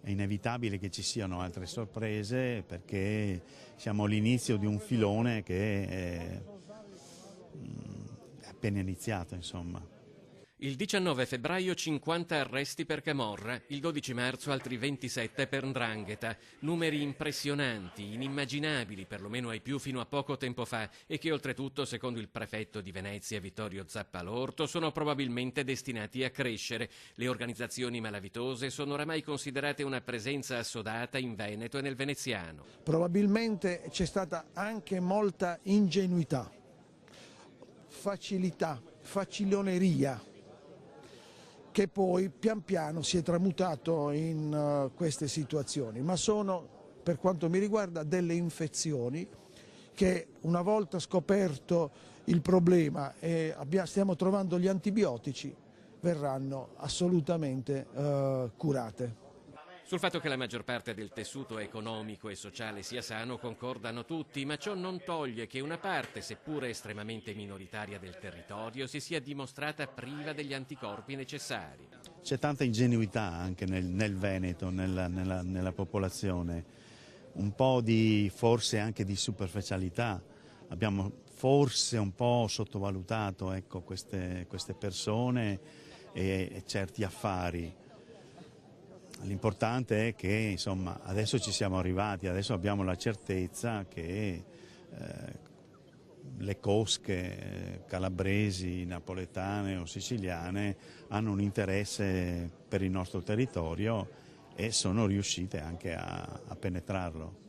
è inevitabile che ci siano altre sorprese perché siamo all'inizio di un filone che è appena iniziato, insomma. Il 19 febbraio 50 arresti per camorra, il 12 marzo altri 27 per 'ndrangheta, numeri impressionanti, inimmaginabili perlomeno ai più fino a poco tempo fa e che oltretutto, secondo il prefetto di Venezia Vittorio Zappalorto, sono probabilmente destinati a crescere. Le organizzazioni malavitose sono oramai considerate una presenza assodata in Veneto e nel veneziano. Probabilmente c'è stata anche molta ingenuità, facilità, faciloneria, che poi pian piano si è tramutato in queste situazioni, ma sono, per quanto mi riguarda, delle infezioni che una volta scoperto il problema e stiamo trovando gli antibiotici, verranno assolutamente curate. Sul fatto che la maggior parte del tessuto economico e sociale sia sano concordano tutti, ma ciò non toglie che una parte, seppure estremamente minoritaria del territorio, si sia dimostrata priva degli anticorpi necessari. C'è tanta ingenuità anche nel Veneto, nella popolazione, un po' di forse anche di superficialità. Abbiamo forse un po' sottovalutato, ecco, queste persone e certi affari. L'importante è che insomma, adesso ci siamo arrivati, adesso abbiamo la certezza che le cosche calabresi, napoletane o siciliane hanno un interesse per il nostro territorio e sono riuscite anche a penetrarlo.